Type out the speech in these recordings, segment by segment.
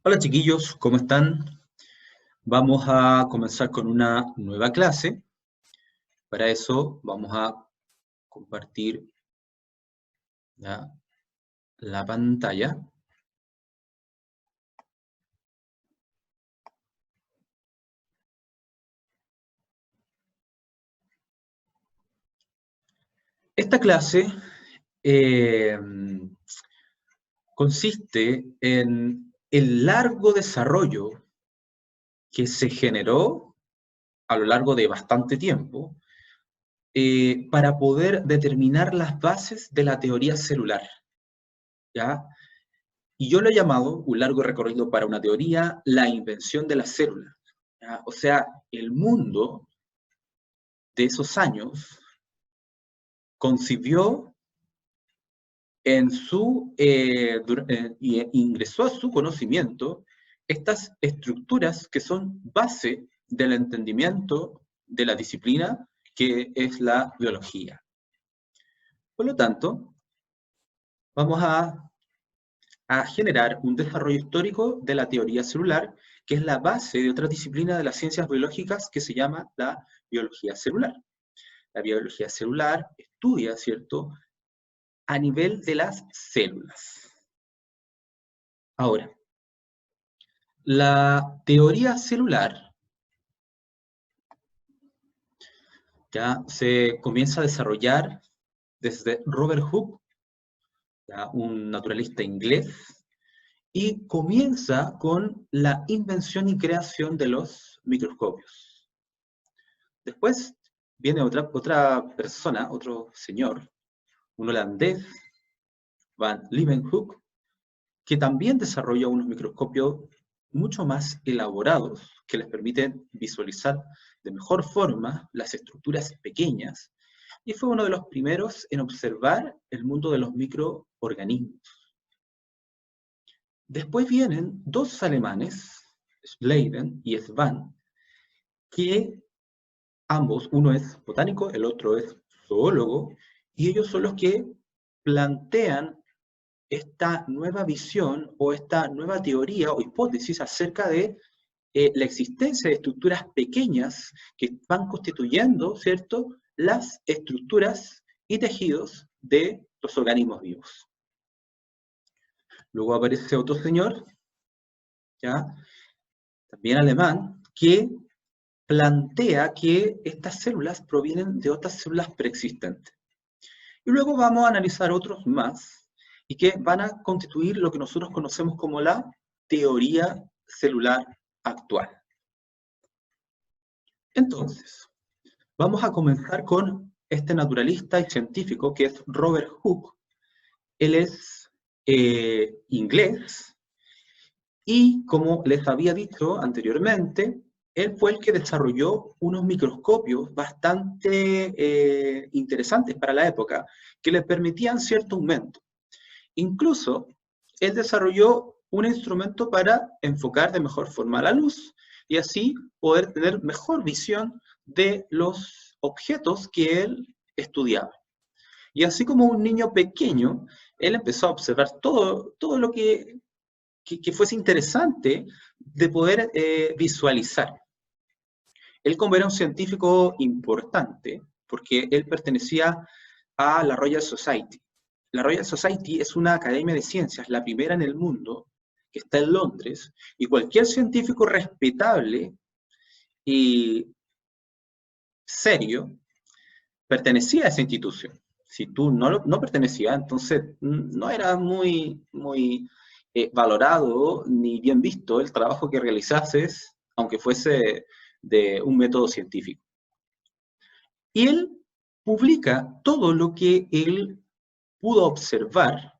Hola chiquillos, ¿cómo están? Vamos a comenzar con una nueva clase. Para eso vamos a compartir ya la pantalla. Esta clase eh, consiste en el largo desarrollo que se generó a lo largo de bastante tiempo para poder determinar las bases de la teoría celular, ¿ya? Y yo lo he llamado, un largo recorrido para una teoría, la invención de la célula, ¿ya? O sea, el mundo de esos años concibió y ingresó a su conocimiento estas estructuras que son base del entendimiento de la disciplina que es la biología. Por lo tanto, vamos a generar un desarrollo histórico de la teoría celular, que es la base de otra disciplina de las ciencias biológicas que se llama la biología celular. La biología celular estudia, ¿cierto?, a nivel de las células. Ahora, la teoría celular ya se comienza a desarrollar desde Robert Hooke, ya un naturalista inglés, y comienza con la invención y creación de los microscopios. Después viene otra persona, otro señor, un holandés, Van Leeuwenhoek, que también desarrolla unos microscopios mucho más elaborados que les permiten visualizar de mejor forma las estructuras pequeñas, y fue uno de los primeros en observar el mundo de los microorganismos. Después vienen dos alemanes, Schleiden y Svan, que ambos, uno es botánico, el otro es zoólogo, y ellos son los que plantean esta nueva visión o esta nueva teoría o hipótesis acerca de la existencia de estructuras pequeñas que van constituyendo, ¿cierto?, las estructuras y tejidos de los organismos vivos. Luego aparece otro señor, ¿ya?, también alemán, que plantea que estas células provienen de otras células preexistentes. Y luego vamos a analizar otros más y que van a constituir lo que nosotros conocemos como la teoría celular actual. Entonces, vamos a comenzar con este naturalista y científico que es Robert Hooke. Él es inglés y, como les había dicho anteriormente, él fue el que desarrolló unos microscopios bastante interesantes para la época que le permitían cierto aumento. Incluso, él desarrolló un instrumento para enfocar de mejor forma la luz y así poder tener mejor visión de los objetos que él estudiaba. Y así como un niño pequeño, él empezó a observar todo lo que fuese interesante de poder visualizar. Él, como era un científico importante, porque él pertenecía a la Royal Society. La Royal Society es una academia de ciencias, la primera en el mundo, que está en Londres, y cualquier científico respetable y serio pertenecía a esa institución. Si tú no pertenecías, entonces no era muy valorado ni bien visto el trabajo que realizases, aunque fuese de un método científico. Y él publica todo lo que él pudo observar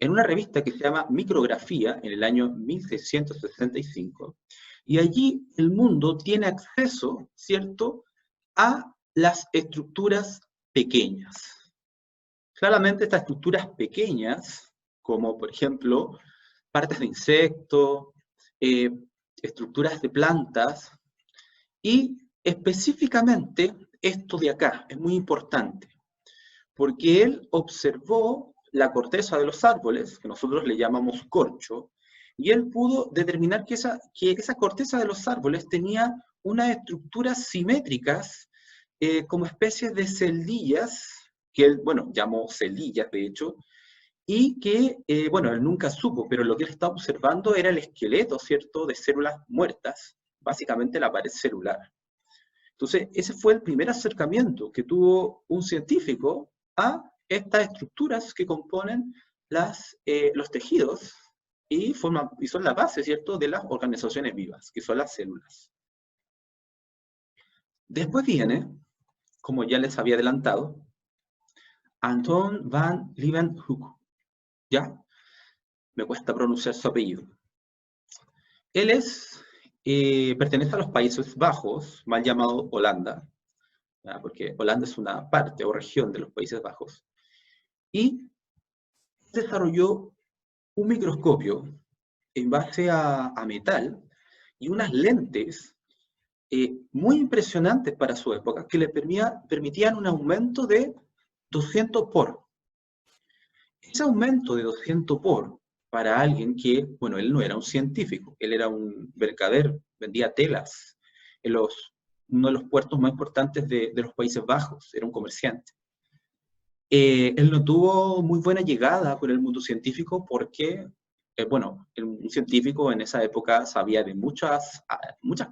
en una revista que se llama Micrografía en el año 1665, y allí el mundo tiene acceso, ¿cierto?, a las estructuras pequeñas. Claramente estas estructuras pequeñas, como por ejemplo partes de insectos, estructuras de plantas, y específicamente esto de acá es muy importante, porque él observó la corteza de los árboles, que nosotros le llamamos corcho, Y él pudo determinar que esa corteza de los árboles tenía unas estructuras simétricas como especies de celdillas, que él, bueno, llamó celillas de hecho, y que, bueno, él nunca supo, pero lo que él estaba observando era el esqueleto, ¿cierto?, de células muertas, básicamente la pared celular. Entonces, ese fue el primer acercamiento que tuvo un científico a estas estructuras que componen los tejidos y son la base, ¿cierto?, de las organizaciones vivas, que son las células. Después viene, como ya les había adelantado, Anton van Leeuwenhoek, ¿ya? Me cuesta pronunciar su apellido. Él pertenece a los Países Bajos, mal llamado Holanda, ¿ya? Porque Holanda es una parte o región de los Países Bajos, y desarrolló un microscopio en base a metal y unas lentes muy impresionantes para su época, que le permitían un aumento de 200 por. Ese aumento de 200 por, para alguien que, bueno, él no era un científico, él era un mercader, vendía telas en uno de los puertos más importantes de los Países Bajos, era un comerciante. Él no tuvo muy buena llegada con el mundo científico porque, bueno, un científico en esa época sabía de muchas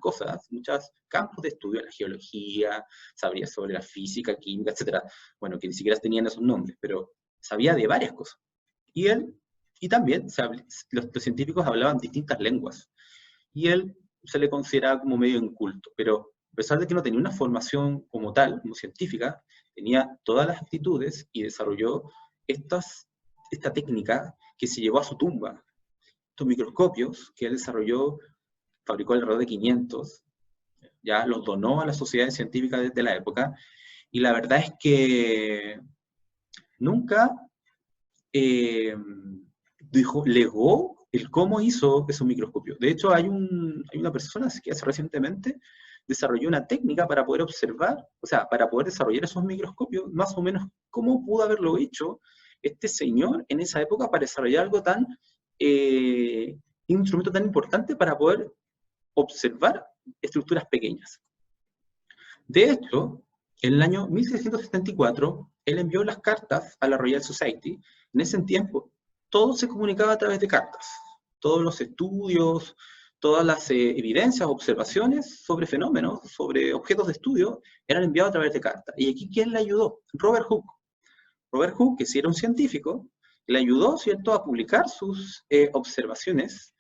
cosas, muchos campos de estudio, la geología, sabía sobre la física, química, etcétera. Bueno, que ni siquiera tenían esos nombres, pero sabía de varias cosas. Y también los científicos hablaban distintas lenguas. Y él se le consideraba como medio inculto, pero a pesar de que no tenía una formación como tal, como científica, tenía todas las aptitudes y desarrolló esta técnica que se llevó a su tumba. Estos microscopios que él desarrolló, fabricó alrededor de 500, ya los donó a las sociedades científicas desde la época, y la verdad es que nunca legó el cómo hizo esos microscopios. De hecho, hay una persona que hace recientemente desarrolló una técnica para poder observar, o sea, para poder desarrollar esos microscopios, más o menos cómo pudo haberlo hecho este señor en esa época para desarrollar algo un instrumento tan importante para poder observar estructuras pequeñas. De hecho, en el año 1674, él envió las cartas a la Royal Society. En ese tiempo, todo se comunicaba a través de cartas. Todos los estudios, todas las evidencias, observaciones sobre fenómenos, sobre objetos de estudio, eran enviados a través de cartas. ¿Y aquí quién le ayudó? Robert Hooke. Robert Hooke, que sí era un científico, le ayudó, ¿cierto?, a publicar sus observaciones,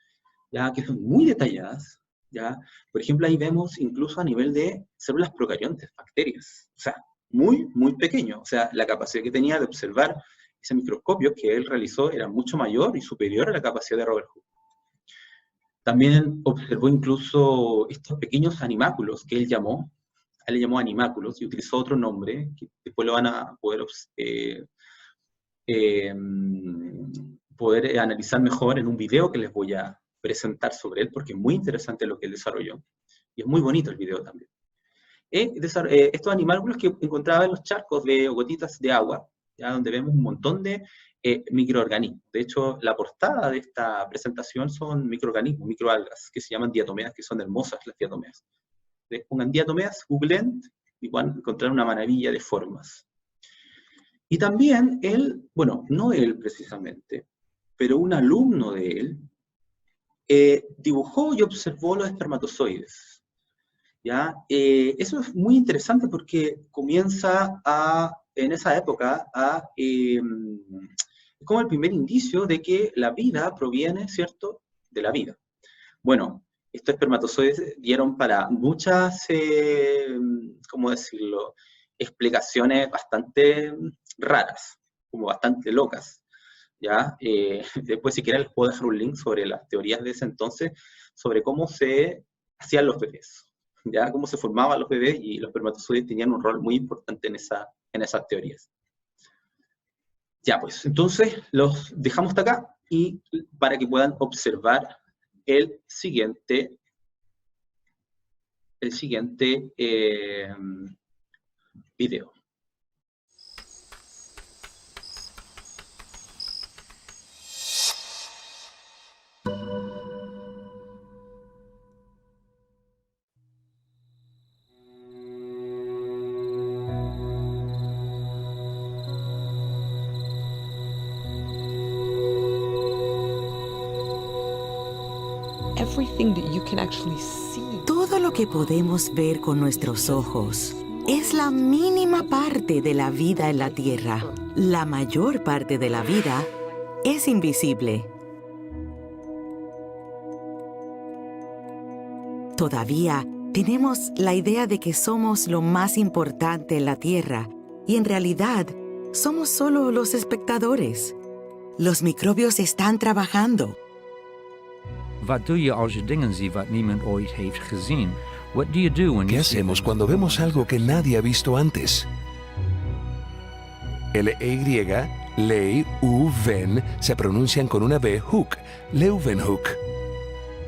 ya que son muy detalladas, ¿ya? Por ejemplo, ahí vemos incluso a nivel de células procariontes, bacterias, o sea, muy, muy pequeño. O sea, la capacidad que tenía de observar ese microscopio que él realizó era mucho mayor y superior a la capacidad de Robert Hooke. También observó incluso estos pequeños animáculos que él llamó animáculos, y utilizó otro nombre, que después lo van a poder analizar mejor en un video que les voy a presentar sobre él, porque es muy interesante lo que él desarrolló, y es muy bonito el video también. Estos animálculos que encontraba en los charcos o gotitas de agua, ya donde vemos un montón de microorganismos. De hecho, la portada de esta presentación son microorganismos, microalgas, que se llaman diatomeas, que son hermosas las diatomeas. Pongan diatomeas, googleen, y van a encontrar una maravilla de formas. Y también él, bueno, no él precisamente, pero un alumno de él, dibujó y observó los espermatozoides. ¿Ya? Eso es muy interesante porque comienza en esa época como el primer indicio de que la vida proviene, ¿cierto?, de la vida. Bueno, estos espermatozoides dieron para muchas, ¿cómo decirlo?, explicaciones bastante raras, como bastante locas, ¿ya? Después, si quieren, les puedo dejar un link sobre las teorías de ese entonces, sobre cómo se hacían los bebés, ¿ya? Cómo se formaban los bebés, y los espermatozoides tenían un rol muy importante en esas teorías. Ya, pues, entonces los dejamos hasta acá, y para que puedan observar el siguiente video. everything that you can actually see. Todo lo que podemos ver con nuestros ojos es la mínima parte de la vida en la Tierra. La mayor parte de la vida es invisible. Todavía tenemos la idea de que somos lo más importante en la Tierra y en realidad somos solo los espectadores. Los microbios están trabajando. Wat doe je als je dingen ziet wat niemand ooit heeft gezien? What do you do when ¿Qué you see hacemos things cuando that no vemos one algo que nadie ha visto antes? L-E-Y, Leuven, se pronuncian con una B, Hoek, Leuvenhoek.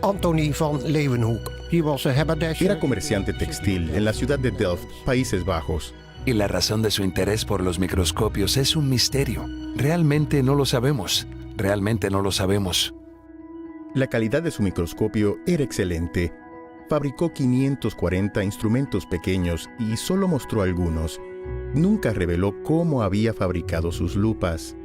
Anthony van Leeuwenhoek. Hij was een haberdasher. Era comerciante textil en la ciudad de Delft, Países Bajos. Y la razón de su interés por los microscopios es un misterio. Realmente no lo sabemos. Realmente no lo sabemos. La calidad de su microscopio era excelente. Fabricó 540 instrumentos pequeños y solo mostró algunos. Nunca reveló cómo había fabricado sus lupas.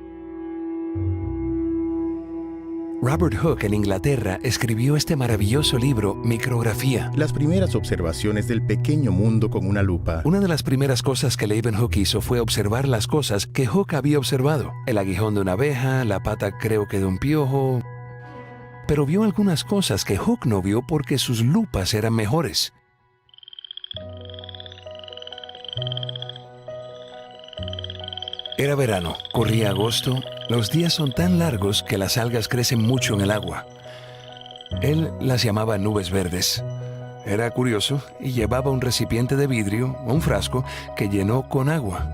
Robert Hooke en Inglaterra escribió este maravilloso libro, Micrografía. Las primeras observaciones del pequeño mundo con una lupa. Una de las primeras cosas que Leeuwenhoek hizo fue observar las cosas que Hooke había observado. El aguijón de una abeja, la pata creo que de un piojo. Pero vio algunas cosas que Hooke no vio porque sus lupas eran mejores. Era verano, corría agosto. Los días son tan largos que las algas crecen mucho en el agua. Él las llamaba nubes verdes. Era curioso y llevaba un recipiente de vidrio, un frasco, que llenó con agua.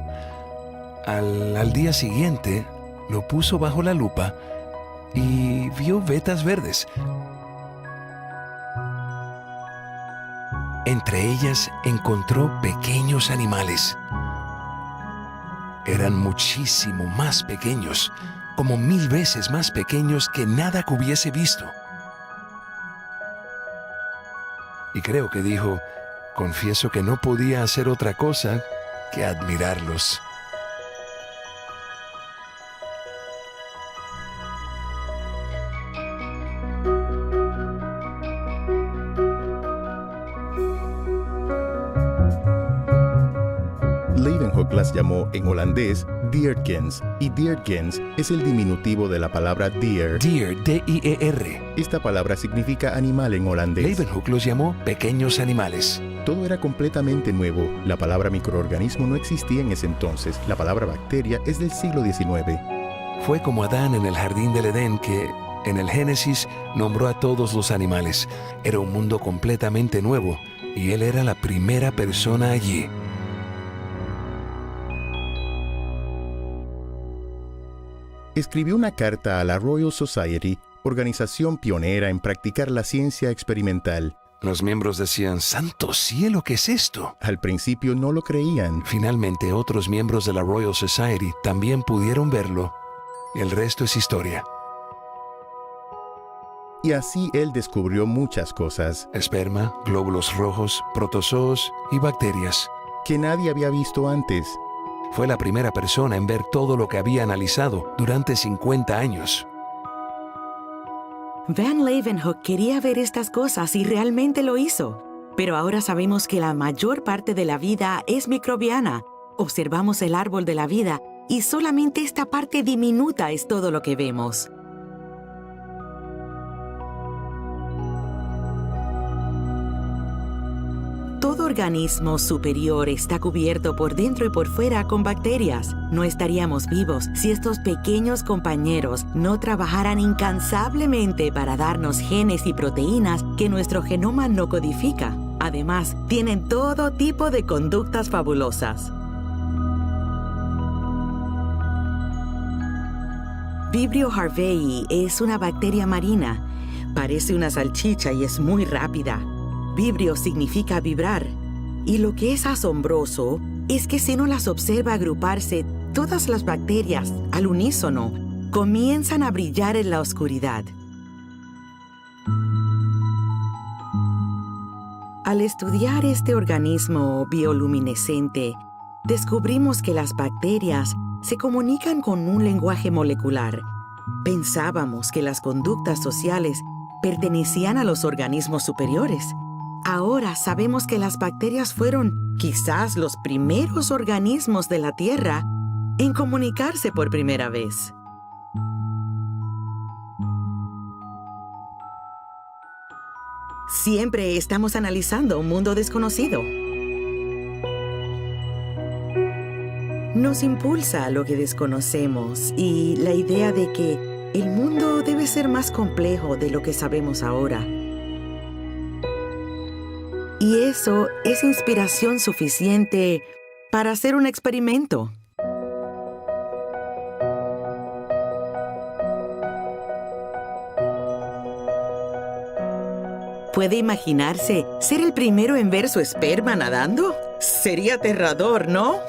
Al día siguiente, lo puso bajo la lupa y vio vetas verdes. Entre ellas encontró pequeños animales. Eran muchísimo más pequeños, como 1000 veces más pequeños que nada que hubiese visto. Y creo que dijo, confieso que no podía hacer otra cosa que admirarlos. Leeuwenhoek las llamó en holandés dierkens, y dierkens es el diminutivo de la palabra dier. Deer, D-I-E-R. Esta palabra significa animal en holandés. Leeuwenhoek los llamó pequeños animales. Todo era completamente nuevo. La palabra microorganismo no existía en ese entonces. La palabra bacteria es del siglo XIX. Fue como Adán en el jardín del Edén que, en el Génesis, nombró a todos los animales. Era un mundo completamente nuevo y él era la primera persona allí. Escribió una carta a la Royal Society, organización pionera en practicar la ciencia experimental. Los miembros decían, ¡santo cielo, qué es esto! Al principio no lo creían. Finalmente, otros miembros de la Royal Society también pudieron verlo. Y el resto es historia. Y así él descubrió muchas cosas Esperma, glóbulos rojos, protozoos y bacterias. que nadie había visto antes. Fue la primera persona en ver todo lo que había analizado durante 50 años. Van Leeuwenhoek quería ver estas cosas y realmente lo hizo. Pero ahora sabemos que la mayor parte de la vida es microbiana. Observamos el árbol de la vida y solamente esta parte diminuta es todo lo que vemos. Todo organismo superior está cubierto por dentro y por fuera con bacterias. No estaríamos vivos si estos pequeños compañeros no trabajaran incansablemente para darnos genes y proteínas que nuestro genoma no codifica. Además, tienen todo tipo de conductas fabulosas. Vibrio harveyi es una bacteria marina. Parece una salchicha y es muy rápida. Vibrio significa vibrar. Y lo que es asombroso es que si uno las observa agruparse, todas las bacterias, al unísono, comienzan a brillar en la oscuridad. Al estudiar este organismo bioluminescente, descubrimos que las bacterias se comunican con un lenguaje molecular. Pensábamos que las conductas sociales pertenecían a los organismos superiores. Ahora sabemos que las bacterias fueron quizás los primeros organismos de la Tierra en comunicarse por primera vez. Siempre estamos analizando un mundo desconocido. Nos impulsa a lo que desconocemos y la idea de que el mundo debe ser más complejo de lo que sabemos ahora. Y eso es inspiración suficiente para hacer un experimento. ¿Puede imaginarse ser el primero en ver su esperma nadando? Sería aterrador, ¿no?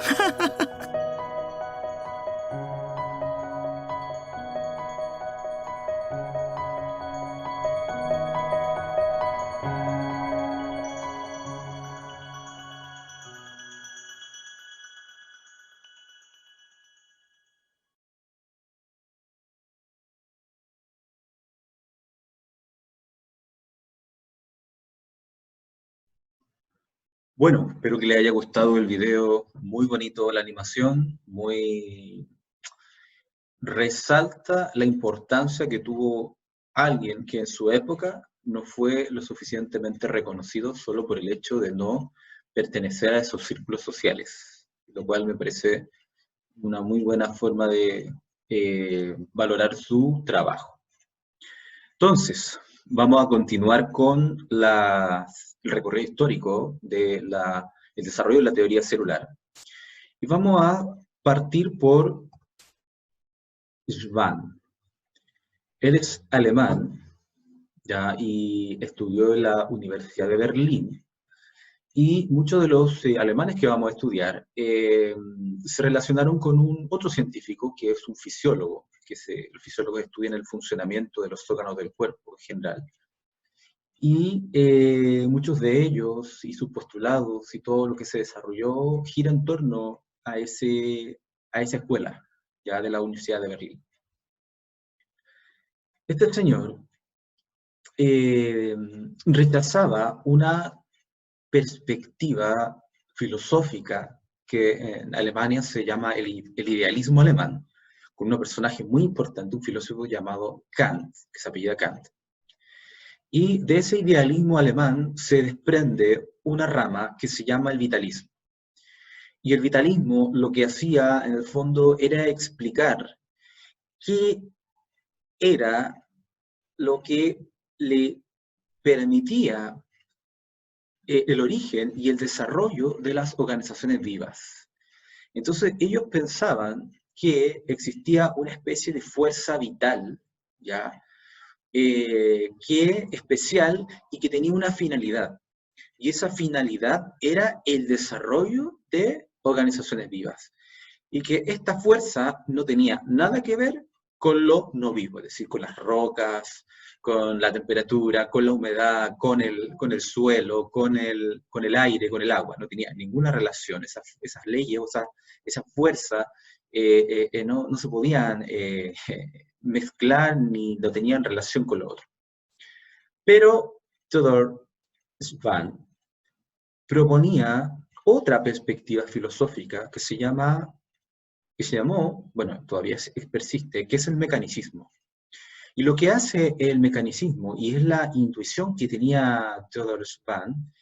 Bueno, espero que les haya gustado el video, muy bonito la animación, resalta la importancia que tuvo alguien que en su época no fue lo suficientemente reconocido solo por el hecho de no pertenecer a esos círculos sociales, lo cual me parece una muy buena forma de valorar su trabajo. Entonces, vamos a continuar con el recorrido histórico del desarrollo de la teoría celular. Y vamos a partir por Schwann. Él es alemán, ¿ya? Y estudió en la Universidad de Berlín. Y muchos de los alemanes que vamos a estudiar se relacionaron con otro científico, que es un fisiólogo, el fisiólogo estudia el funcionamiento de los órganos del cuerpo en general. Y muchos de ellos, y sus postulados, y todo lo que se desarrolló, gira en torno a esa escuela, ya de la Universidad de Berlín. Este señor rechazaba una perspectiva filosófica que en Alemania se llama el idealismo alemán, con un personaje muy importante, un filósofo llamado Kant, que se apellida Kant. Y de ese idealismo alemán se desprende una rama que se llama el vitalismo. Y el vitalismo lo que hacía, en el fondo, era explicar qué era lo que le permitía el origen y el desarrollo de las organizaciones vivas. Entonces, ellos pensaban que existía una especie de fuerza vital, ¿ya? Que especial y que tenía una finalidad. Y esa finalidad era el desarrollo de organizaciones vivas. Y que esta fuerza no tenía nada que ver con lo no vivo, es decir, con las rocas, con la temperatura, con la humedad, con el suelo, con el aire, con el agua. No tenía ninguna relación. Esas leyes, o sea, esa fuerza no se podían mezclar ni no tenían relación con lo otro. Pero Theodor Schwann proponía otra perspectiva filosófica que se llamó, bueno, todavía persiste, que es el mecanicismo. Y lo que hace el mecanicismo, y es la intuición que tenía Theodor Schwann,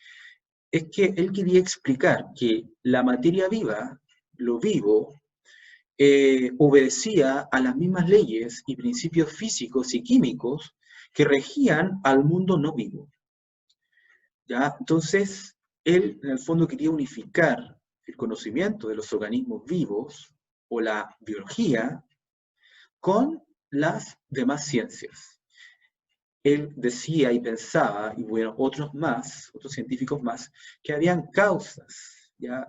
es que él quería explicar que la materia viva, lo vivo, obedecía a las mismas leyes y principios físicos y químicos que regían al mundo no vivo. ¿Ya? Entonces, él en el fondo quería unificar el conocimiento de los organismos vivos o la biología con las demás ciencias. Él decía y pensaba, y bueno, otros científicos más, que habían causas, ¿ya?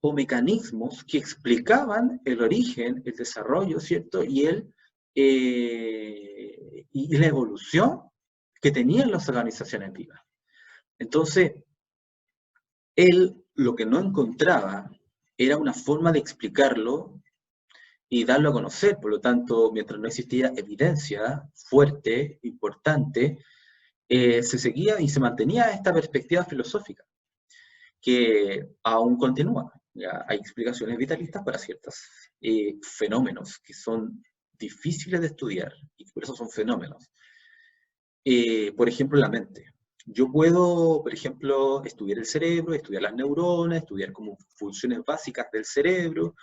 O mecanismos que explicaban el origen, el desarrollo, ¿cierto? Y la evolución que tenían las organizaciones vivas. Entonces, él lo que no encontraba era una forma de explicarlo y darlo a conocer. Por lo tanto, mientras no existía evidencia fuerte, importante, se seguía y se mantenía esta perspectiva filosófica, que aún continúa. Ya hay explicaciones vitalistas para ciertos fenómenos que son difíciles de estudiar, y por eso son fenómenos. Por ejemplo, la mente. Yo puedo, por ejemplo, estudiar el cerebro, estudiar las neuronas, estudiar como funciones básicas del cerebro,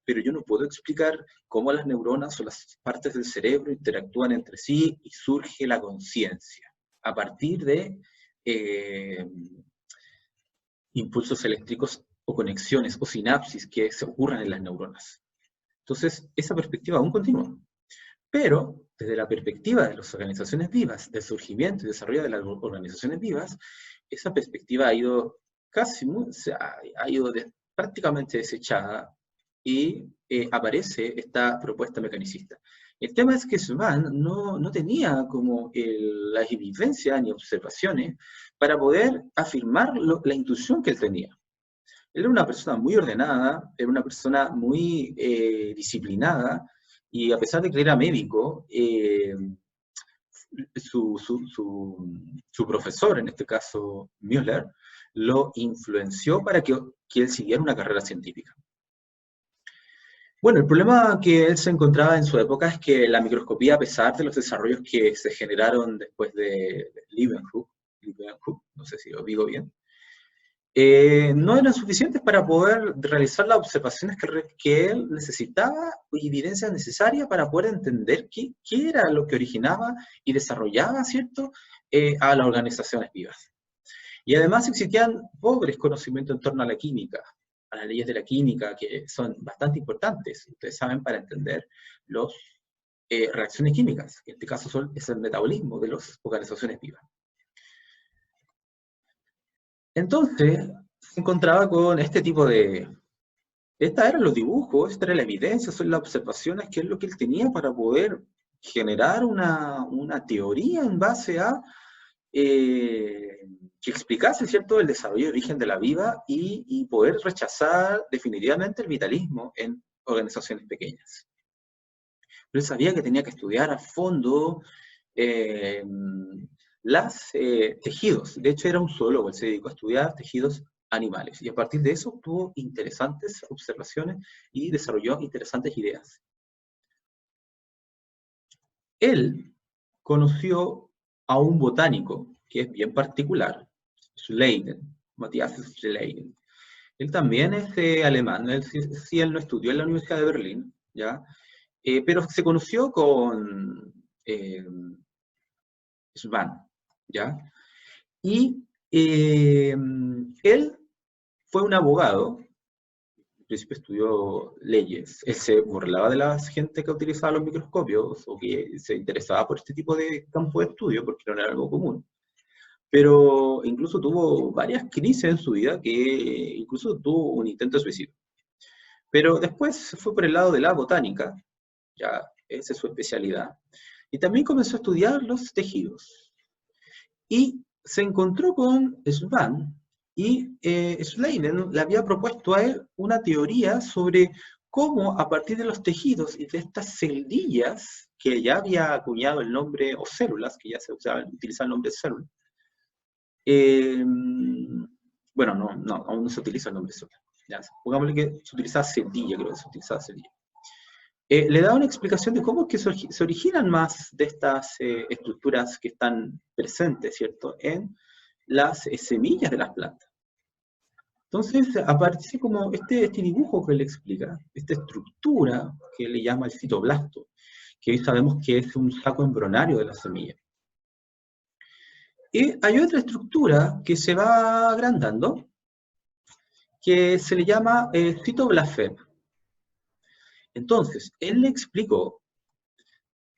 pero yo no puedo explicar cómo las neuronas o las partes del cerebro interactúan entre sí y surge la conciencia a partir de impulsos eléctricos o conexiones o sinapsis que se ocurran en las neuronas. Entonces, esa perspectiva aún continúa. Pero, desde la perspectiva de las organizaciones vivas, del surgimiento y desarrollo de las organizaciones vivas, esa perspectiva ha ido prácticamente desechada y aparece esta propuesta mecanicista. El tema es que Svan no tenía como las evidencias ni observaciones para poder afirmar la intuición que él tenía. Él era una persona muy ordenada, era una persona muy disciplinada, y a pesar de que era médico, su profesor, en este caso Müller, lo influenció para que él siguiera una carrera científica. Bueno, el problema que él se encontraba en su época es que la microscopía, a pesar de los desarrollos que se generaron después de Leeuwenhoek, no sé si lo digo bien, no eran suficientes para poder realizar las observaciones que él necesitaba y evidencias necesarias para poder entender qué era lo que originaba y desarrollaba, ¿cierto?, a las organizaciones vivas. Y además existían pobres conocimientos en torno a la química, a las leyes de la química, que son bastante importantes, ustedes saben, para entender las reacciones químicas, que en este caso es el metabolismo de las organizaciones vivas. Entonces, se encontraba con este tipo de... Estos eran los dibujos, esta era la evidencia, son las observaciones, que es lo que él tenía para poder generar una teoría en base a que explicase, ¿cierto?, el desarrollo y origen de la vida y poder rechazar definitivamente el vitalismo en organizaciones pequeñas. Pero él sabía que tenía que estudiar a fondo tejidos. De hecho, era un zoólogo, él se dedicó a estudiar tejidos animales, y a partir de eso tuvo interesantes observaciones y desarrolló interesantes ideas. Él conoció a un botánico que es bien particular, Schleiden, Matthias Schleiden. Él también es alemán, él no estudió en la Universidad de Berlín, ¿ya? Pero se conoció con Svan, ¿ya? Y él fue un abogado, al principio estudió leyes, él se burlaba de la gente que utilizaba los microscopios o que se interesaba por este tipo de campo de estudio, porque no era algo común. Pero incluso tuvo varias crisis en su vida, que incluso tuvo un intento de suicidio. Pero después se fue por el lado de la botánica, ya esa es su especialidad, y también comenzó a estudiar los tejidos. Y se encontró con Svan, y Schleiden le había propuesto a él una teoría sobre cómo a partir de los tejidos y de estas celdillas, que ya había acuñado el nombre, o células, que ya se utilizaba el nombre célula. Bueno, aún no se utiliza el nombre célula. Ya, pongámosle que se utilizaba celdilla, creo que se utilizaba celdilla. Le da una explicación de cómo es que se originan más de estas estructuras que están presentes, ¿cierto?, en las semillas de las plantas. Entonces aparece como este dibujo que le explica, esta estructura que le llama el citoblasto, que hoy sabemos que es un saco embrionario de la semilla. Y hay otra estructura que se va agrandando, que se le llama citoblasfema. Entonces, él le explicó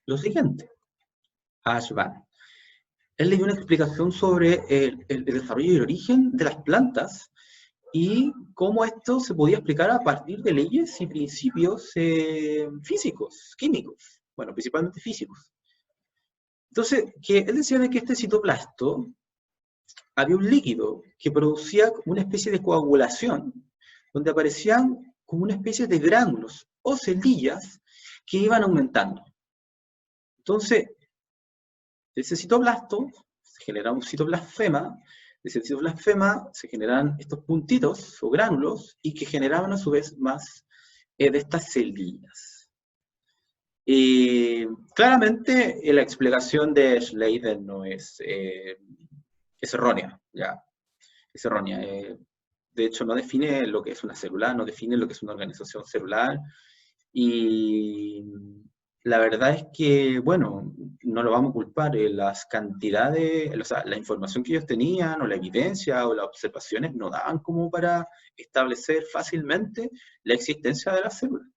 lo siguiente a Svan. Él le dio una explicación sobre el desarrollo y el origen de las plantas y cómo esto se podía explicar a partir de leyes y principios físicos, químicos, bueno, principalmente físicos. Entonces, él decía de que este citoplasto había un líquido que producía una especie de coagulación, donde aparecían como una especie de gránulos o celdillas que iban aumentando. Entonces, de ese citoblasto se genera un citoplasma, de ese citoplasma se generan estos puntitos o gránulos y que generaban a su vez más de estas celdillas. Claramente la explicación de Schleider no es errónea, ya, es errónea. De hecho, no define lo que es una célula, no define lo que es una organización celular, y la verdad es que, bueno, no lo vamos a culpar, las cantidades, o sea, la información que ellos tenían, o la evidencia, o las observaciones, no daban como para establecer fácilmente la existencia de las células.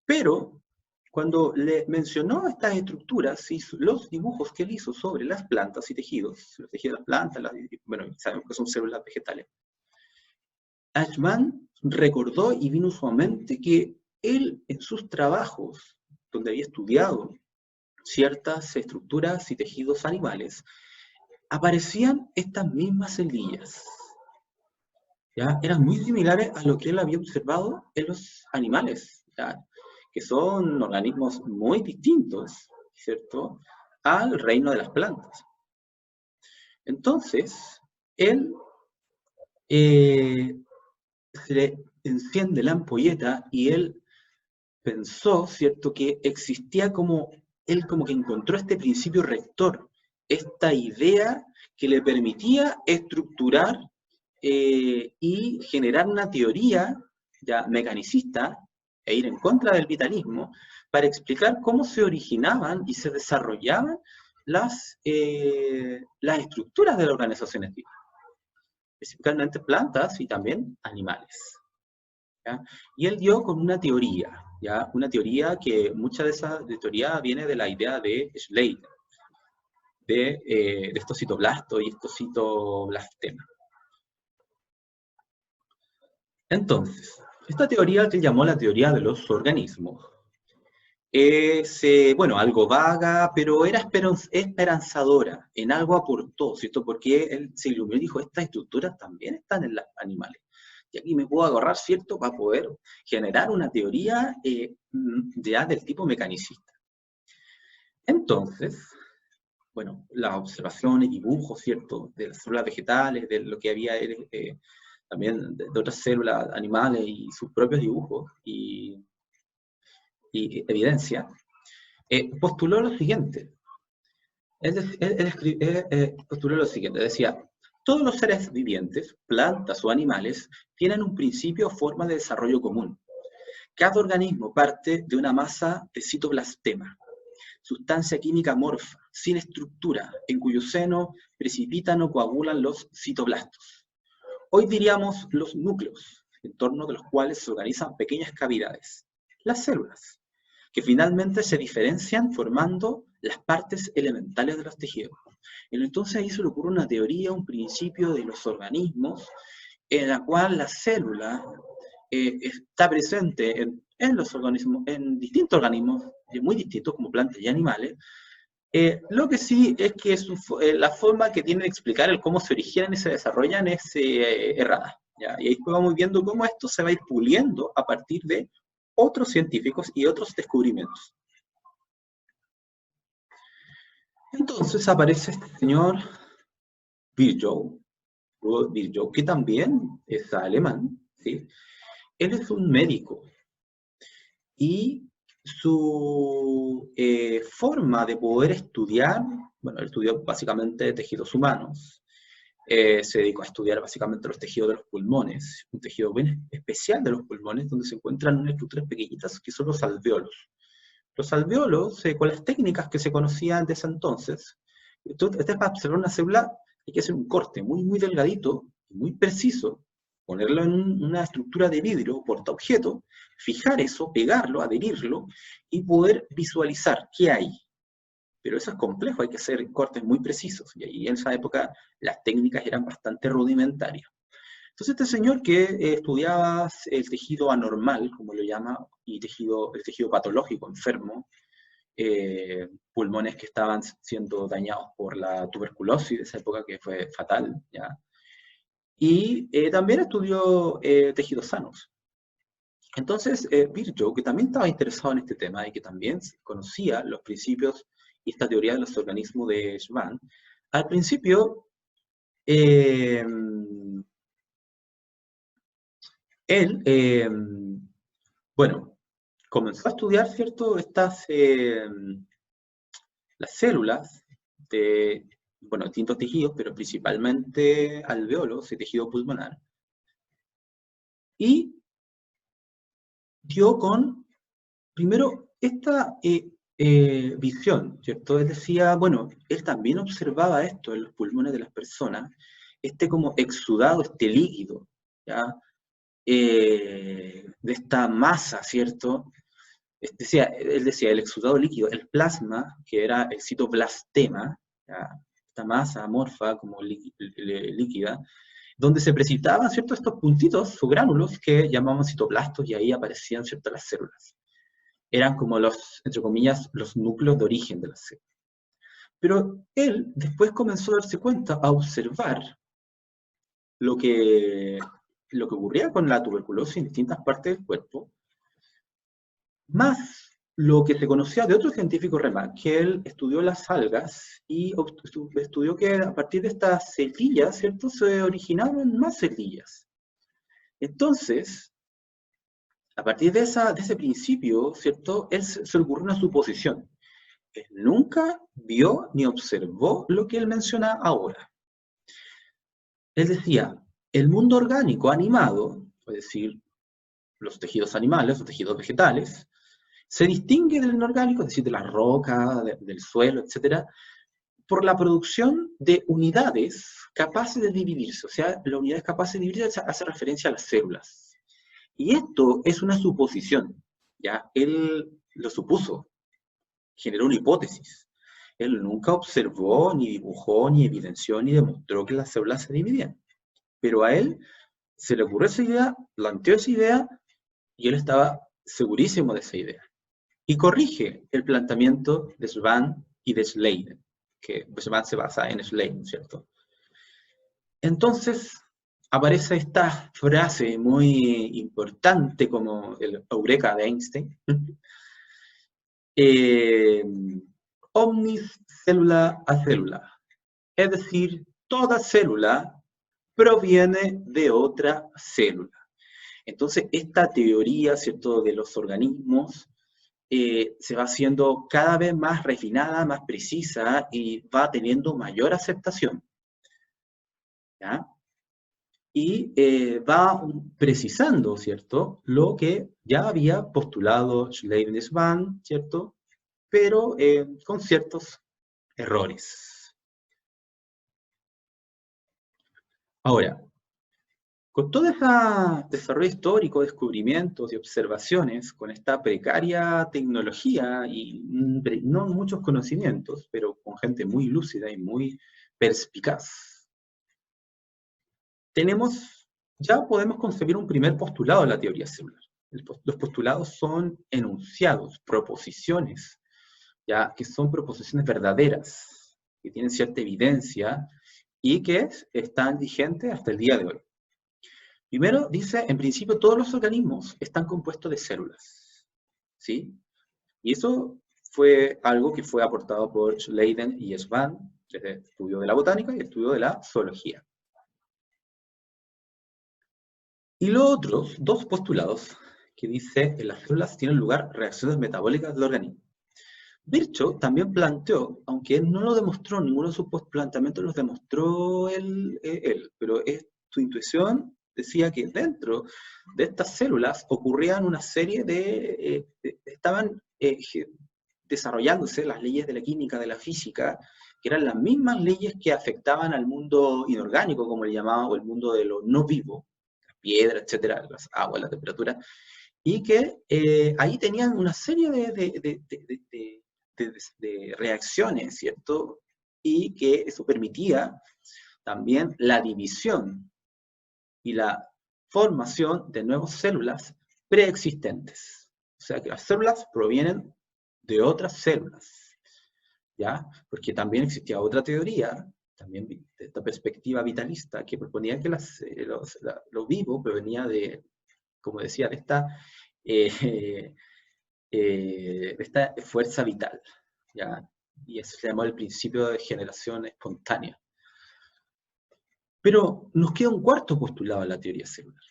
Pero, cuando le mencionó estas estructuras y los dibujos que él hizo sobre las plantas y tejidos, los tejidos de las plantas, bueno, sabemos que son células vegetales, Ashman recordó y vino a su mente que él, en sus trabajos, donde había estudiado ciertas estructuras y tejidos animales, aparecían estas mismas celdillas. ¿Ya? Eran muy similares a lo que él había observado en los animales, ¿ya? Que son organismos muy distintos, ¿cierto?, al reino de las plantas. Entonces, él se le enciende la ampolleta y él pensó, ¿cierto?, que existía como, él como que encontró este principio rector, esta idea que le permitía estructurar y generar una teoría ya mecanicista e ir en contra del vitalismo para explicar cómo se originaban y se desarrollaban las estructuras de las organizaciones vivas, especialmente plantas y también animales. ¿Ya? Y él dio con una teoría, ¿ya? Una teoría que mucha de esa teoría viene de la idea de Schleider, de estos citoblastos y estos citoblastemas. Entonces, esta teoría que él llamó la teoría de los organismos es, bueno, algo vaga, pero era esperanzadora, en algo aportó, ¿cierto? Porque él se iluminó y dijo, estas estructuras también están en los animales. Y aquí me puedo agarrar, ¿cierto?, para poder generar una teoría ya del tipo mecanicista. Entonces, bueno, las observaciones, dibujos, ¿cierto?, de las células vegetales, de lo que había también de otras células animales y sus propios dibujos y evidencia, postuló lo siguiente. Postuló lo siguiente, decía, todos los seres vivientes, plantas o animales, tienen un principio o forma de desarrollo común. Cada organismo parte de una masa de citoblastema, sustancia química amorfa, sin estructura, en cuyo seno precipitan o coagulan los citoblastos. Hoy diríamos los núcleos, en torno de los cuales se organizan pequeñas cavidades, las células, que finalmente se diferencian formando las partes elementales de los tejidos. Entonces ahí se le ocurre una teoría, un principio de los organismos, en la cual la célula está presente en los organismos, en distintos organismos, muy distintos como plantas y animales. Lo que sí es que la forma que tiene de explicar el cómo se originan y se desarrollan es errada, ¿ya? Y ahí vamos viendo cómo esto se va a ir puliendo a partir de otros científicos y otros descubrimientos. Entonces aparece este señor Virchow, que también es alemán, ¿sí? Él es un médico, y su forma de poder estudiar, bueno, él estudió básicamente tejidos humanos, se dedicó a estudiar básicamente los tejidos de los pulmones, un tejido bien especial de los pulmones, donde se encuentran unas estructuras pequeñitas que son los alvéolos. Los alvéolos, con las técnicas que se conocían desde entonces, para observar una célula hay que hacer un corte muy, muy delgadito, muy preciso, ponerlo en una estructura de vidrio, portaobjeto, fijar eso, pegarlo, adherirlo, y poder visualizar qué hay. Pero eso es complejo, hay que hacer cortes muy precisos, y ahí en esa época las técnicas eran bastante rudimentarias. Entonces este señor que estudiaba el tejido anormal, como lo llama, y el tejido patológico, enfermo, pulmones que estaban siendo dañados por la tuberculosis de esa época, que fue fatal, ¿ya? Y también estudió tejidos sanos. Entonces, Virchow, que también estaba interesado en este tema y que también conocía los principios y esta teoría de los organismos de Schwann, al principio, él, bueno, comenzó a estudiar, ¿cierto?, las células de, bueno, distintos tejidos, pero principalmente alveolos y tejido pulmonar, y dio con, primero, esta visión, ¿cierto? Él decía, bueno, él también observaba esto en los pulmones de las personas, como exudado, líquido, ¿ya? De esta masa, ¿cierto? Él decía, el exudado líquido, el plasma, que era el citoplastema, ¿ya? Esta masa amorfa, como líquida, donde se precipitaban, ¿cierto?, estos puntitos o gránulos que llamaban citoplastos, y ahí aparecían, ¿cierto?, las células. Eran como los, entre comillas, los núcleos de origen de las células. Pero él después comenzó a darse cuenta, a observar lo que ocurría con la tuberculosis en distintas partes del cuerpo, más lo que se conocía de otro científico Remarque, que él estudió las algas y estudió que a partir de estas semillas, ¿cierto?, se originaron más semillas. Entonces, a partir de ese principio, ¿cierto?, él se le ocurrió una suposición. Él nunca vio ni observó lo que él menciona ahora. Él decía, el mundo orgánico animado, es decir, los tejidos animales, los tejidos vegetales, se distingue del inorgánico, es decir, de la roca, del suelo, etc., por la producción de unidades capaces de dividirse. O sea, las unidades capaces de dividirse hace referencia a las células. Y esto es una suposición, ¿ya? Él lo supuso, generó una hipótesis. Él nunca observó, ni dibujó, ni evidenció, ni demostró que las células se dividían. Pero a él se le ocurrió esa idea, planteó esa idea, y él estaba segurísimo de esa idea. Y corrige el planteamiento de Schwann y de Schleiden, que Schwann se basa en Schleiden, ¿cierto? Entonces, aparece esta frase muy importante como el eureka de Einstein, omnis célula a célula, es decir, toda célula proviene de otra célula. Entonces, esta teoría, ¿cierto?, de los organismos se va haciendo cada vez más refinada, más precisa, y va teniendo mayor aceptación, ¿ya? Y va precisando, ¿cierto?, lo que ya había postulado Schleiden y Schwann, ¿cierto?, pero con ciertos errores. Ahora, con todo ese desarrollo histórico, descubrimientos y observaciones, con esta precaria tecnología y no muchos conocimientos, pero con gente muy lúcida y muy perspicaz, ya podemos concebir un primer postulado de la teoría celular. Los postulados son enunciados, proposiciones, ya que son proposiciones verdaderas, que tienen cierta evidencia y que están vigentes hasta el día de hoy. Primero, dice, en principio todos los organismos están compuestos de células, ¿sí? Y eso fue algo que fue aportado por Schleiden y Schwann, desde el estudio de la botánica y el estudio de la zoología. Y los otros dos postulados, que dice, en las células tienen lugar reacciones metabólicas del organismo. Virchow también planteó, aunque él no lo demostró, ninguno de sus planteamientos los demostró él, pero su intuición decía que dentro de estas células ocurrían una serie estaban desarrollándose las leyes de la química, de la física, que eran las mismas leyes que afectaban al mundo inorgánico, como le llamaban, o el mundo de lo no vivo, las piedras, etcétera, las aguas, la temperatura, y que ahí tenían una serie de reacciones, ¿cierto? Y que eso permitía también la división y la formación de nuevas células preexistentes. O sea que las células provienen de otras células, ¿ya? Porque también existía otra teoría, también de esta perspectiva vitalista, que proponía que lo vivo provenía de, como decía, de esta esta fuerza vital, ¿ya? Y eso se llamó el principio de generación espontánea. Pero nos queda un cuarto postulado en la teoría celular.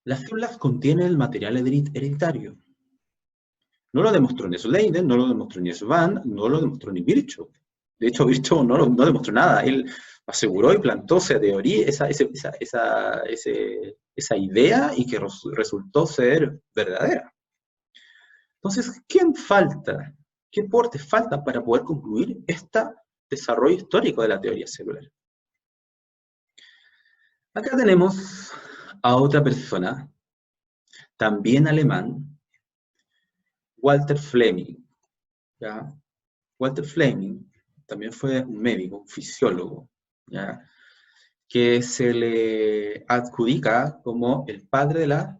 Las células contienen el material hereditario. No lo demostró ni Leiden, no lo demostró ni Svahn, no lo demostró ni Virchow. De hecho, Virchow no demostró nada. Él aseguró y plantó esa teoría, esa idea, y que resultó ser verdadera. Entonces, ¿quién falta? ¿Qué aportes faltan para poder concluir este desarrollo histórico de la teoría celular? Acá tenemos a otra persona, también alemán, Walter Fleming. ¿Ya? Walter Fleming también fue un médico, un fisiólogo, ¿ya? Que se le adjudica como el padre de la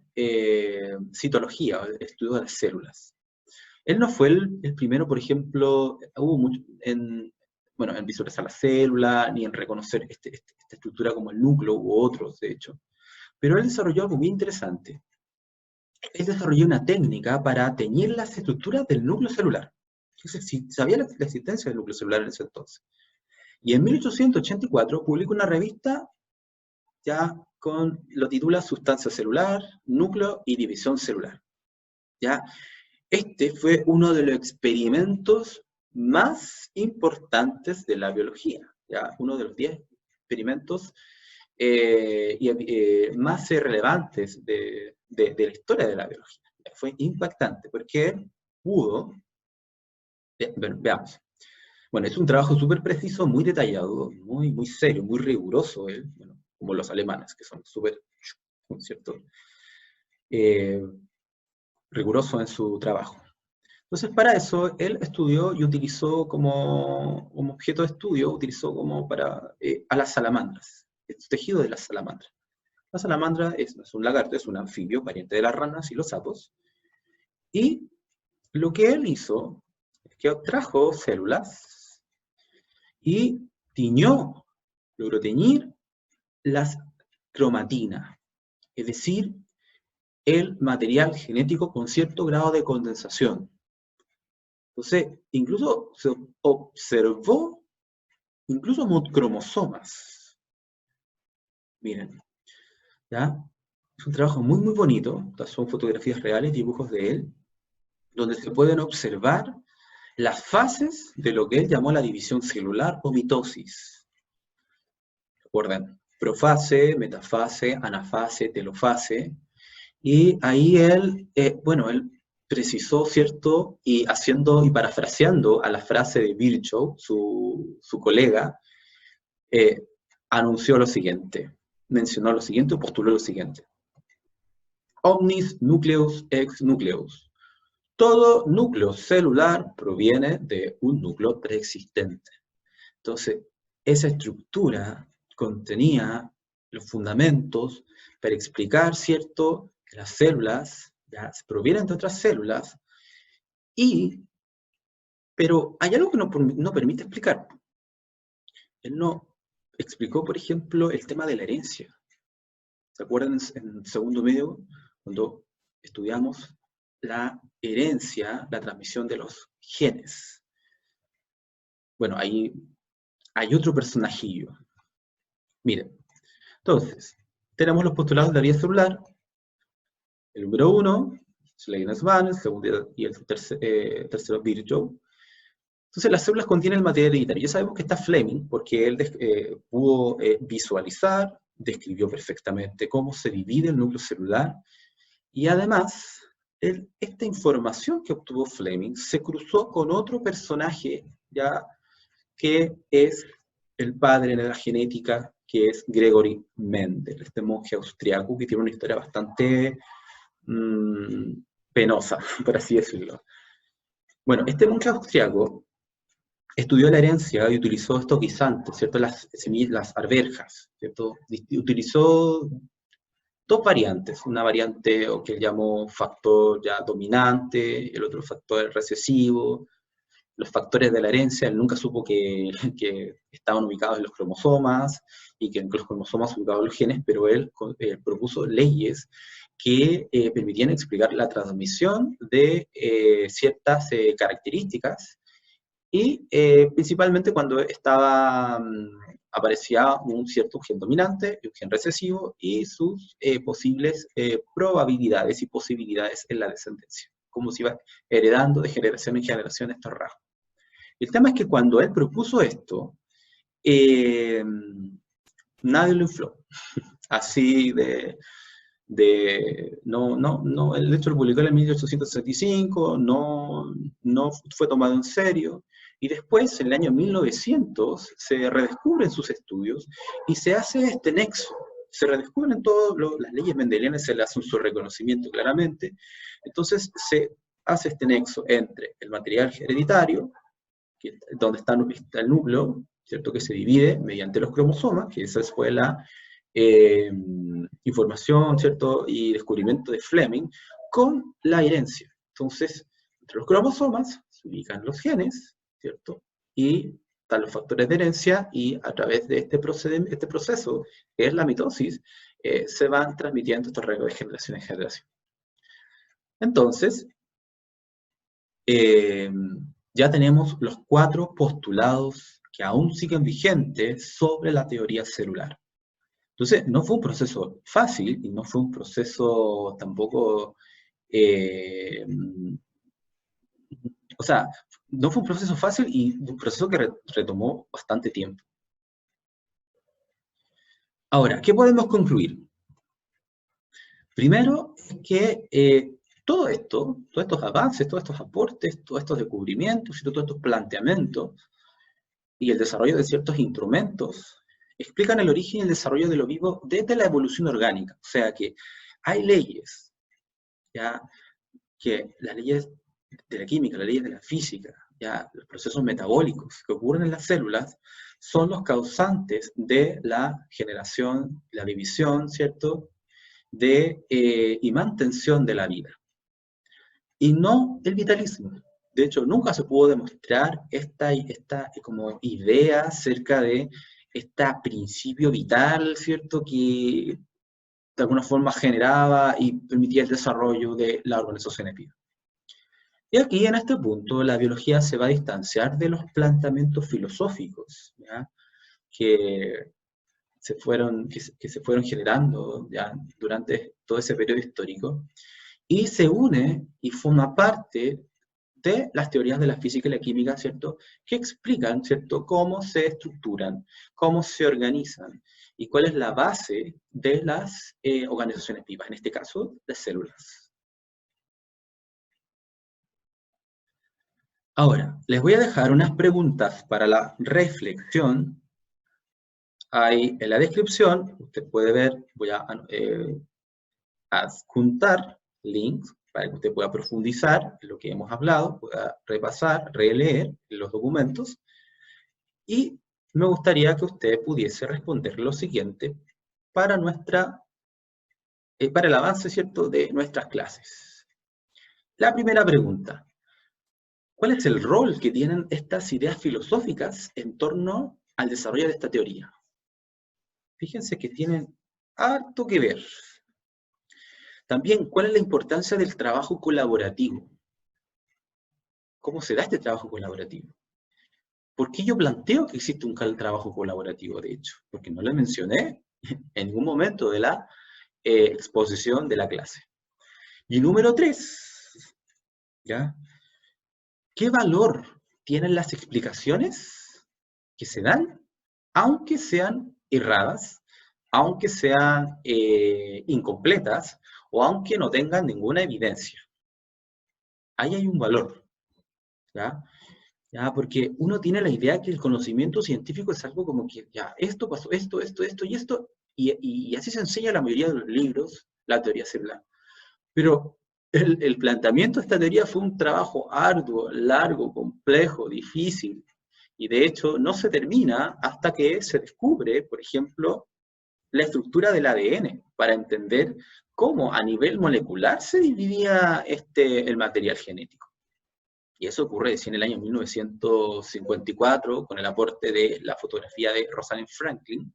citología, el estudio de las células. Él no fue el primero, por ejemplo, hubo mucho en visualizar la célula, ni en reconocer esta estructura como el núcleo, u otros, de hecho. Pero él desarrolló algo muy interesante. Él desarrolló una técnica para teñir las estructuras del núcleo celular. Sabía la existencia del núcleo celular en ese entonces. Y en 1884 publicó una revista, ya lo titula Sustancia celular, núcleo y división celular. ¿Ya? Este fue uno de los experimentos más importantes de la biología, ¿ya? Uno de los 10 experimentos más relevantes de la historia de la biología. Fue impactante, porque él pudo, veamos, bueno, es un trabajo súper preciso, muy detallado, muy serio, muy riguroso, como los alemanes, que son súper, ¿cierto? Riguroso en su trabajo. Entonces, para eso, él estudió y utilizó como objeto de estudio, utilizó como a las salamandras, el tejido de las salamandras. La salamandra no es un lagarto, es un anfibio, pariente de las ranas y los sapos. Y lo que él hizo es que trajo células y logró teñir las cromatinas, es decir, el material genético con cierto grado de condensación. Entonces, incluso se observó incluso cromosomas. Miren, ¿ya? Es un trabajo muy bonito. Estas son fotografías reales, dibujos de él, donde se pueden observar las fases de lo que él llamó la división celular o mitosis. Recuerden, profase, metafase, anafase, telofase. Y ahí él precisó, ¿cierto? Y parafraseando a la frase de Virchow, su colega, anunció lo siguiente, mencionó lo siguiente, o postuló lo siguiente. Omnis nucleus ex nucleus. Todo núcleo celular proviene de un núcleo preexistente. Entonces, esa estructura contenía los fundamentos para explicar, ¿cierto?, que las células ya provienen de otras células, pero hay algo que no permite explicar. Él no explicó, por ejemplo, el tema de la herencia. ¿Se acuerdan en segundo medio, cuando estudiamos la herencia, la transmisión de los genes? Bueno, ahí hay otro personajillo. Miren, entonces, tenemos los postulados de la vida celular. El número 1, Schleiden-Svahn, el segundo y el tercero Virchow. Entonces las células contienen el material hereditario. Ya sabemos que está Fleming, porque él pudo visualizar, describió perfectamente cómo se divide el núcleo celular, y además, esta información que obtuvo Fleming se cruzó con otro personaje, ya que es el padre de la genética, que es Gregory Mendel, este monje austriaco que tiene una historia bastante penosa, por así decirlo. Bueno, este monje austriaco estudió la herencia y utilizó estos guisantes, ¿cierto? Las arvejas, ¿cierto? Utilizó dos variantes, una variante que él llamó factor ya dominante, el otro factor recesivo. Los factores de la herencia, él nunca supo que estaban ubicados en los cromosomas, y que en los cromosomas ubicaban los genes, pero él propuso leyes que permitían explicar la transmisión de ciertas características, y principalmente cuando aparecía un cierto gen dominante y un gen recesivo, y sus posibles probabilidades y posibilidades en la descendencia, como se iba heredando de generación en generación estos rasgos. El tema es que cuando él propuso esto, nadie lo infló. Así no, el hecho lo publicó en el 1865, no fue tomado en serio, y después, en el año 1900, se redescubren sus estudios y se hace este nexo. Se redescubren todas las leyes mendelianas, se le hace su reconocimiento claramente. Entonces se hace este nexo entre el material hereditario, donde está el núcleo, ¿cierto?, que se divide mediante los cromosomas, que esa fue la información, ¿cierto?, y descubrimiento de Fleming, con la herencia. Entonces, entre los cromosomas se ubican los genes, ¿cierto?, y están los factores de herencia, y a través de este proceso, que es la mitosis, se van transmitiendo estos rasgos de generación en generación. Entonces, ya tenemos los 4 postulados que aún siguen vigentes sobre la teoría celular. Entonces, no fue un proceso fácil, y no fue un proceso tampoco, o sea, no fue un proceso fácil, y un proceso que retomó bastante tiempo. Ahora, ¿qué podemos concluir? Primero, que todos estos avances, todos estos aportes, todos estos descubrimientos, y todos estos planteamientos, y el desarrollo de ciertos instrumentos, explican el origen y el desarrollo de lo vivo desde la evolución orgánica. O sea que hay leyes, ya, que las leyes de la química, las leyes de la física, ya, los procesos metabólicos que ocurren en las células, son los causantes de la generación, la división, ¿cierto?, y mantención de la vida. Y no el vitalismo. De hecho, nunca se pudo demostrar esta como idea acerca de este principio vital, ¿cierto?, que de alguna forma generaba y permitía el desarrollo de la organización viva. Y aquí, en este punto, la biología se va a distanciar de los planteamientos filosóficos, ¿ya?, que se fueron generando ya durante todo ese periodo histórico, y se une y forma parte de las teorías de la física y la química, ¿cierto?, que explican, ¿cierto?, cómo se estructuran, cómo se organizan, y cuál es la base de las organizaciones vivas, en este caso, las células. Ahora, les voy a dejar unas preguntas para la reflexión. Ahí en la descripción, usted puede ver, voy a adjuntar links para que usted pueda profundizar en lo que hemos hablado, pueda repasar, releer los documentos, y me gustaría que usted pudiese responder lo siguiente para el avance, ¿cierto?, de nuestras clases. La primera pregunta: ¿cuál es el rol que tienen estas ideas filosóficas en torno al desarrollo de esta teoría? Fíjense que tienen harto que ver. También, ¿cuál es la importancia del trabajo colaborativo? ¿Cómo se da este trabajo colaborativo? ¿Por qué yo planteo que existe un trabajo colaborativo, de hecho? Porque no lo mencioné en ningún momento de la exposición de la clase. Y número 3, ¿ya?, ¿qué valor tienen las explicaciones que se dan, aunque sean erradas, aunque sean incompletas, o aunque no tengan ninguna evidencia? Ahí hay un valor, ¿ya? ¿Ya? Porque uno tiene la idea que el conocimiento científico es algo como que, ya, esto pasó, esto y esto, y así se enseña en la mayoría de los libros, la teoría celular. Pero el planteamiento de esta teoría fue un trabajo arduo, largo, complejo, difícil, y de hecho no se termina hasta que se descubre, por ejemplo, la estructura del ADN, para entender cómo a nivel molecular se dividía el material genético. Y eso ocurre recién en el año 1954, con el aporte de la fotografía de Rosalind Franklin,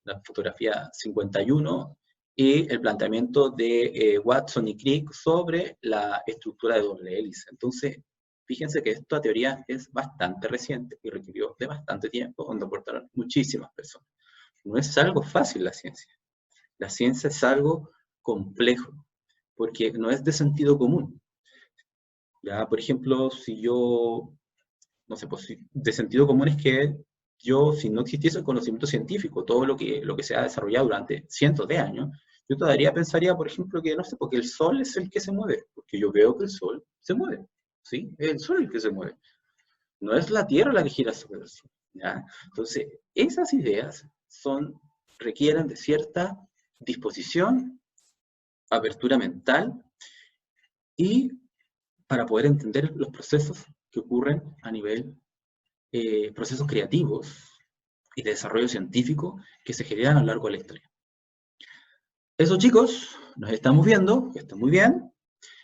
la fotografía 51, y el planteamiento de Watson y Crick sobre la estructura de doble hélice. Entonces, fíjense que esta teoría es bastante reciente y requirió de bastante tiempo, donde aportaron muchísimas personas. No es algo fácil la ciencia. La ciencia es algo complejo, porque no es de sentido común. Ya, por ejemplo, si yo, no sé, pues de sentido común es que yo, si no existiese el conocimiento científico, todo lo que se ha desarrollado durante cientos de años, yo todavía pensaría, por ejemplo, que, no sé, porque el Sol es el que se mueve, porque yo veo que el Sol se mueve, ¿sí? Es el Sol el que se mueve. No es la Tierra la que gira sobre el Sol, ¿ya? Entonces, esas ideas requieren de cierta disposición, apertura mental, y para poder entender los procesos que ocurren a nivel procesos creativos y de desarrollo científico que se generan a lo largo de la historia. Eso, chicos, nos estamos viendo, que estén muy bien,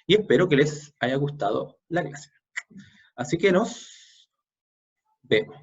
y espero que les haya gustado la clase. Así que nos vemos.